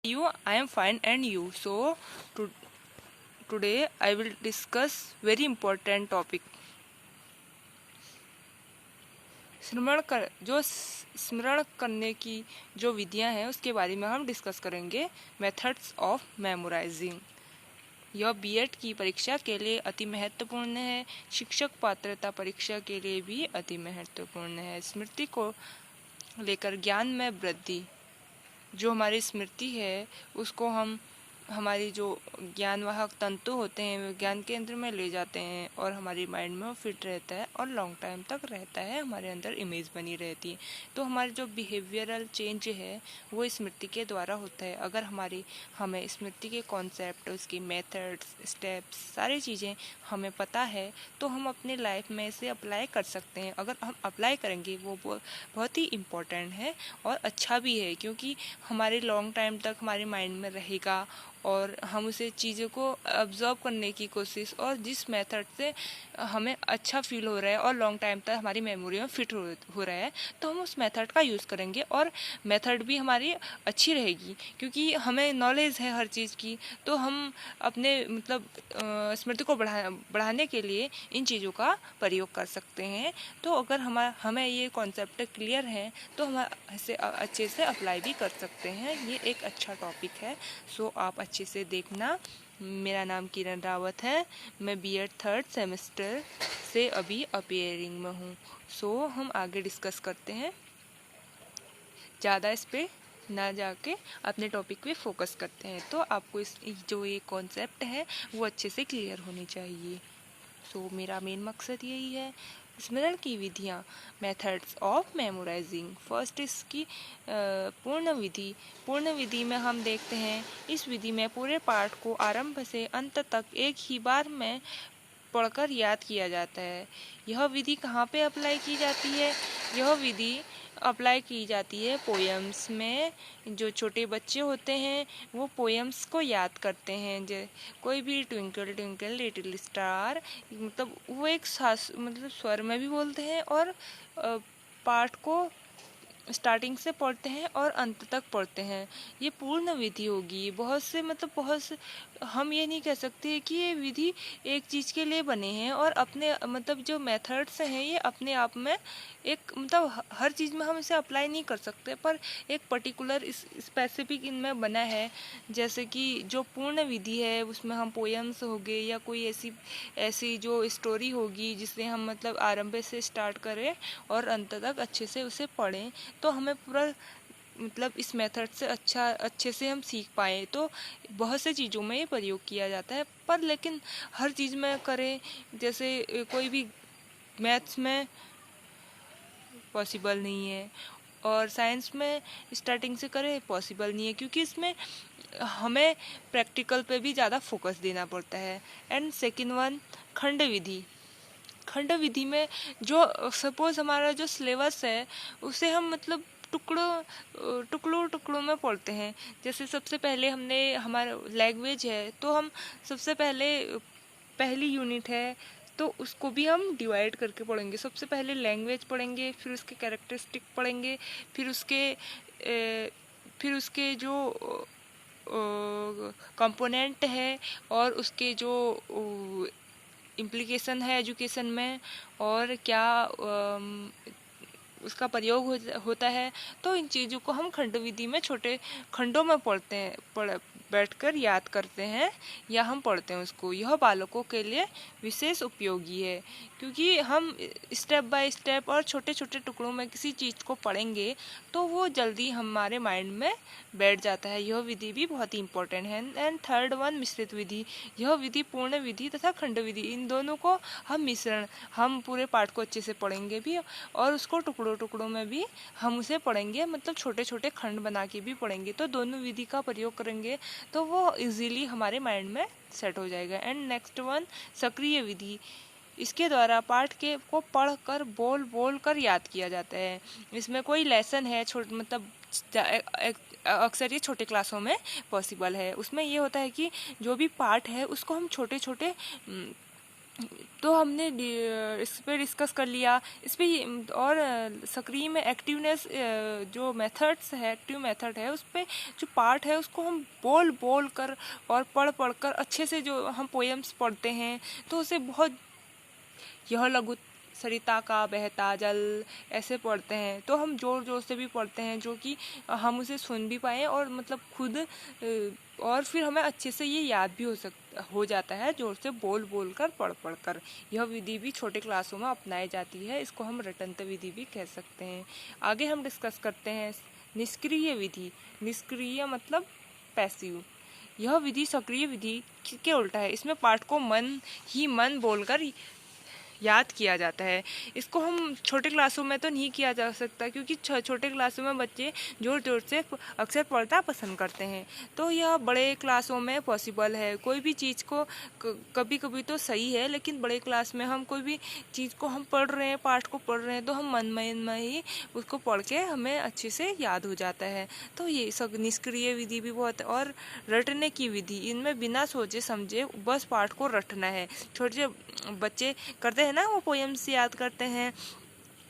You, I am fine, and you? So, to, today I will discuss very important topic. स्मरण करने की जो विधियां हैं उसके बारे में हम डिस्कस करेंगे। Methods of memorising. यह बीएड की परीक्षा के लिए अति महत्वपूर्ण है। शिक्षक पात्रता परीक्षा के लिए भी अति महत्वपूर्ण है। स्मृति को लेकर ज्ञान में वृद्धि। जो हमारी स्मृति है उसको हम हमारी जो ज्ञानवाहक तंतु होते हैं वो ज्ञान केंद्र में ले जाते हैं और हमारी माइंड में वो फिट रहता है और लॉन्ग टाइम तक रहता है, हमारे अंदर इमेज बनी रहती है। तो हमारी जो बिहेवियरल चेंज है वो स्मृति के द्वारा होता है। अगर हमें स्मृति के कॉन्सेप्ट, उसकी मेथड्स, स्टेप्स, सारी चीज़ें हमें पता है तो हम अपनी लाइफ में इसे अप्लाई कर सकते हैं। अगर हम अप्लाई करेंगे वो बहुत ही इम्पोर्टेंट है और अच्छा भी है, क्योंकि हमारे लॉन्ग टाइम तक हमारे माइंड में रहेगा और हम उसे चीज़ों को ऑब्जर्व करने की कोशिश, और जिस मेथड से हमें अच्छा फील हो रहा है और लॉन्ग टाइम तक हमारी मेमोरी में फिट हो रहा है तो हम उस मेथड का यूज़ करेंगे और मेथड भी हमारी अच्छी रहेगी, क्योंकि हमें नॉलेज है हर चीज़ की। तो हम अपने मतलब स्मृति को बढ़ाने के लिए इन चीज़ों का प्रयोग कर सकते हैं। तो अगर हमें ये कॉन्सेप्ट क्लियर है तो हम इसे अच्छे से अप्लाई भी कर सकते हैं। ये एक अच्छा टॉपिक है। सो आप अच्छे से देखना। मेरा नाम किरण रावत है। मैं बीएड थर्ड सेमेस्टर से अभी अपियरिंग में हूँ। सो हम आगे डिस्कस करते हैं। ज़्यादा इस पर ना जाके अपने टॉपिक पे फोकस करते हैं। तो आपको जो ये कॉन्सेप्ट है वो अच्छे से क्लियर होनी चाहिए। सो मेरा मेन मकसद यही है। स्मरण की विधियाँ, मेथड्स ऑफ मेमोराइजिंग। फर्स्ट इसकी पूर्ण विधि में हम देखते हैं। इस विधि में पूरे पाठ को आरंभ से अंत तक एक ही बार में पढ़कर याद किया जाता है। यह विधि कहाँ पे अप्लाई की जाती है? यह विधि अप्लाई की जाती है पोएम्स में। जो छोटे बच्चे होते हैं वो पोएम्स को याद करते हैं। कोई भी ट्विंकल ट्विंकल लिटिल स्टार, मतलब वो एक मतलब स्वर में भी बोलते हैं और पाठ को स्टार्टिंग से पढ़ते हैं और अंत तक पढ़ते हैं। ये पूर्ण विधि होगी। बहुत से हम ये नहीं कह सकते कि ये विधि एक चीज़ के लिए बने हैं और अपने मतलब जो मेथड्स हैं ये अपने आप में एक मतलब हर चीज़ में हम इसे अप्लाई नहीं कर सकते, पर एक पर्टिकुलर स्पेसिफिक इनमें बना है। जैसे कि जो पूर्ण विधि है उसमें हम पोएम्स हो गए या कोई ऐसी जो स्टोरी होगी जिससे हम मतलब आरंभ से स्टार्ट करें और अंत तक अच्छे से उसे पढ़ें, तो हमें पूरा मतलब इस मेथड से अच्छे से हम सीख पाए। तो बहुत से चीज़ों में ये प्रयोग किया जाता है, पर लेकिन हर चीज़ में करें, जैसे कोई भी मैथ्स में पॉसिबल नहीं है और साइंस में स्टार्टिंग से करें पॉसिबल नहीं है, क्योंकि इसमें हमें प्रैक्टिकल पे भी ज़्यादा फोकस देना पड़ता है। एंड सेकेंड वन, खंड विधि। खंड विधि में जो सपोज हमारा जो सिलेबस है उसे हम मतलब टुकड़ों में पढ़ते हैं। जैसे सबसे पहले हमने हमारा लैंग्वेज है तो हम सबसे पहले पहली यूनिट है तो उसको भी हम डिवाइड करके पढ़ेंगे। सबसे पहले लैंग्वेज पढ़ेंगे, फिर उसके कैरेक्टरिस्टिक पढ़ेंगे, फिर उसके जो कंपोनेंट है और उसके जो इम्प्लीकेशन है एजुकेशन में और क्या उसका प्रयोग होता है। तो इन चीज़ों को हम खंड विधि में छोटे खंडों में पढ़ते हैं, बैठकर याद करते हैं या हम पढ़ते हैं उसको। यह बालकों के लिए विशेष उपयोगी है, क्योंकि हम स्टेप बाय स्टेप और छोटे छोटे टुकड़ों में किसी चीज़ को पढ़ेंगे तो वो जल्दी हमारे माइंड में बैठ जाता है। यह विधि भी बहुत ही इंपॉर्टेंट है। एंड थर्ड वन, मिश्रित विधि। यह विधि पूर्ण विधि तथा खंड विधि, इन दोनों को हम पूरे पाठ को अच्छे से पढ़ेंगे भी और उसको टुकड़ों में भी हम उसे पढ़ेंगे, मतलब छोटे छोटे खंड बना के भी पढ़ेंगे। तो दोनों विधि का प्रयोग करेंगे तो वो इजीली हमारे माइंड में सेट हो जाएगा। एंड नेक्स्ट वन, सक्रिय विधि। इसके द्वारा पाठ को पढ़कर बोल कर याद किया जाता है। इसमें कोई लेसन है मतलब अक्सर ये छोटे क्लासों में पॉसिबल है। उसमें ये होता है कि जो भी पाठ है उसको हम छोटे छोटे तो हमने इस पे डिस्कस कर लिया। इस पे और सक्रिय में एक्टिवनेस जो मेथड्स है, एक्टिव मेथड है, उस पे जो पार्ट है उसको हम बोल बोल कर और पढ़ पढ़ कर अच्छे से जो हम पोएम्स पढ़ते हैं तो उसे बहुत, यह लघु सरिता का बहता जल, ऐसे पढ़ते हैं तो हम जोर जोर से भी पढ़ते हैं जो कि हम उसे सुन भी पाएँ और मतलब खुद और फिर हमें अच्छे से ये याद भी हो जाता है जोर से बोल बोल कर पढ़ पढ़ कर। यह विधि भी छोटे क्लासों में अपनाई जाती है, इसको हम रटंत विधि भी कह सकते हैं। आगे हम डिस्कस करते हैं निष्क्रिय विधि। निष्क्रिय मतलब पैसिव। यह विधि सक्रिय विधि के उल्टा है। इसमें पाठ को मन बोलकर याद किया जाता है। इसको हम छोटे क्लासों में तो नहीं किया जा सकता क्योंकि छोटे क्लासों में बच्चे जोर जोर से अक्सर पढ़ना पसंद करते हैं, तो यह बड़े क्लासों में पॉसिबल है। कोई भी चीज़ को कभी कभी तो सही है, लेकिन बड़े क्लास में हम कोई भी चीज़ को हम पढ़ रहे हैं, पाठ को पढ़ रहे हैं, तो हम मन में ही उसको पढ़ के हमें अच्छे से याद हो जाता है। तो ये सब निष्क्रिय विधि भी बहुत, और रटने की विधि, इनमें बिना सोचे समझे बस पाठ को रटना है। छोटे बच्चे करते हैं ना, वो पोएम्स याद करते हैं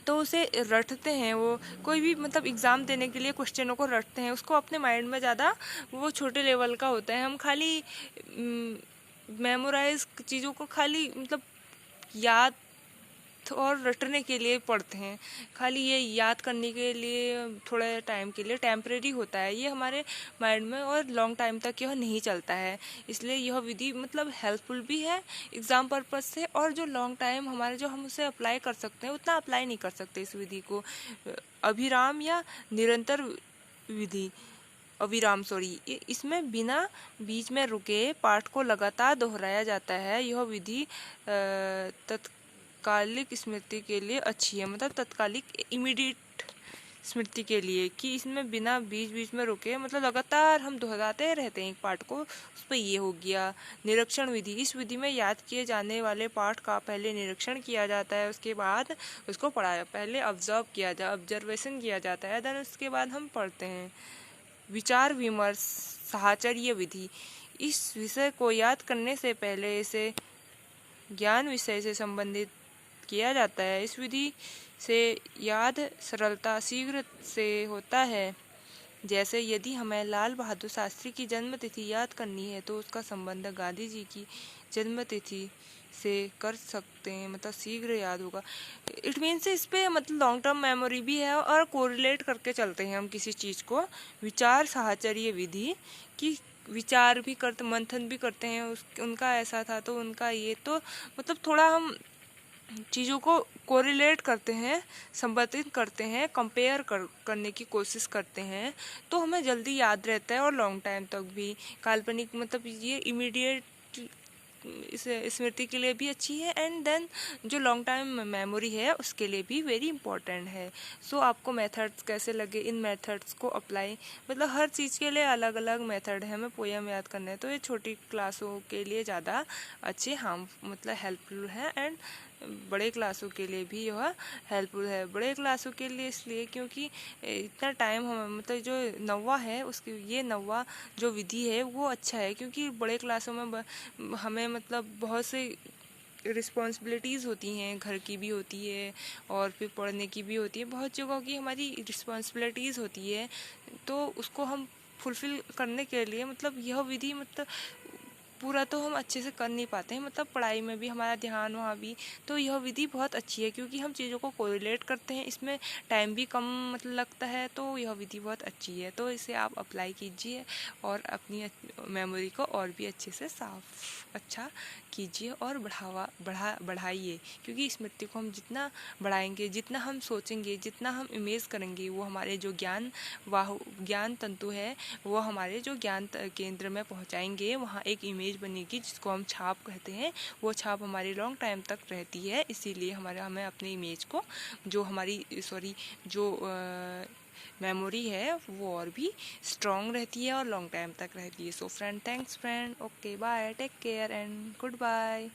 तो उसे रटते हैं। वो कोई भी मतलब एग्ज़ाम देने के लिए क्वेश्चनों को रटते हैं, उसको अपने माइंड में ज़्यादा, वो छोटे लेवल का होता है। हम खाली मेमोराइज चीज़ों को खाली मतलब याद और रटने के लिए पढ़ते हैं, खाली ये याद करने के लिए थोड़े टाइम के लिए टेम्परेरी होता है ये हमारे माइंड में, और लॉन्ग टाइम तक यह नहीं चलता है। इसलिए यह विधि मतलब हेल्पफुल भी है एग्ज़ाम पर्पज़ से, और जो लॉन्ग टाइम हमारे जो हम उसे अप्लाई कर सकते हैं उतना अप्लाई नहीं कर सकते इस विधि को। अभिराम या निरंतर विधि, अविराम सॉरी, इसमें बिना बीच में रुके पाठ को लगातार दोहराया जाता है। यह विधि तत्कालिक स्मृति के लिए अच्छी है, मतलब तत्कालिक इमीडिएट स्मृति के लिए, कि इसमें बिना बीच बीच में रुके मतलब लगातार हम दोहराते रहते हैं एक पाठ को, उस पर ये हो गया। निरीक्षण विधि, इस विधि में याद किए जाने वाले पाठ का पहले निरीक्षण किया जाता है, उसके बाद उसको पढ़ाया, पहले ऑब्जर्वेशन किया जाता है, देन उसके बाद हम पढ़ते हैं। विचार विमर्श साहचर्य विधि, इस विषय को याद करने से पहले इसे ज्ञान विषय से संबंधित किया जाता है। इस विधि से याद सरलता शीघ्र से होता है। जैसे यदि हमें लाल बहादुर शास्त्री की जन्म तिथि याद करनी है तो उसका संबंध गांधी जी की जन्म तिथि से कर सकते हैं, मतलब शीघ्र याद होगा। इट मीन्स इस पे मतलब लॉन्ग टर्म मेमोरी भी है और कोरिलेट करके चलते हैं हम किसी चीज़ को। विचार साहचर्य विधि की विचार भी करते, मंथन भी करते हैं, उनका ऐसा था तो उनका ये, तो मतलब थोड़ा हम चीज़ों को कोरिलेट करते हैं, संबंधित करते हैं, कंपेयर करने की कोशिश करते हैं, तो हमें जल्दी याद रहता है और लॉन्ग टाइम तक भी। काल्पनिक मतलब ये इमीडिएट इस स्मृति के लिए भी अच्छी है, एंड देन जो लॉन्ग टाइम मेमोरी है उसके लिए भी वेरी इंपॉर्टेंट है। सो आपको मेथड्स कैसे लगे, इन मेथड्स को अप्लाई, मतलब हर चीज़ के लिए अलग अलग मेथड है। हमें पोएम याद करना है तो ये छोटी क्लासों के लिए ज़्यादा अच्छे मतलब हेल्पफुल है, एंड बड़े क्लासों के लिए भी यह हेल्पफुल है। बड़े क्लासों के लिए इसलिए क्योंकि इतना टाइम हमें मतलब जो नौवा है उसकी, ये नौवा जो विधि है वो अच्छा है, क्योंकि बड़े क्लासों में हमें मतलब बहुत से रिस्पॉन्सिबिलिटीज़ होती हैं, घर की भी होती है और फिर पढ़ने की भी होती है, बहुत जगहों की हमारी रिस्पॉन्सिबिलिटीज़ होती है, तो उसको हम फुलफ़िल करने के लिए मतलब यह विधि मतलब पूरा तो हम अच्छे से कर नहीं पाते हैं, मतलब पढ़ाई में भी हमारा ध्यान वहाँ भी, तो यह विधि बहुत अच्छी है क्योंकि हम चीज़ों को कोरिलेट करते हैं, इसमें टाइम भी कम मतलब लगता है, तो यह विधि बहुत अच्छी है। तो इसे आप अप्लाई कीजिए और अपनी मेमोरी को और भी अच्छे से अच्छा कीजिए और बढ़ाइए, क्योंकि स्मृति को हम जितना बढ़ाएंगे, जितना हम सोचेंगे, जितना हम इमेज करेंगे, वो हमारे जो ज्ञान तंतु है वो हमारे जो ज्ञान केंद्र में पहुंचाएंगे, वहाँ एक इमेज बनेगी जिसको हम छाप कहते हैं। वो छाप हमारी लॉन्ग टाइम तक रहती है, इसीलिए हमें अपने इमेज को जो मेमोरी है वो और भी स्ट्रॉन्ग रहती है और लॉन्ग टाइम तक रहती है। So friend, thanks friend, okay bye, take care and good bye.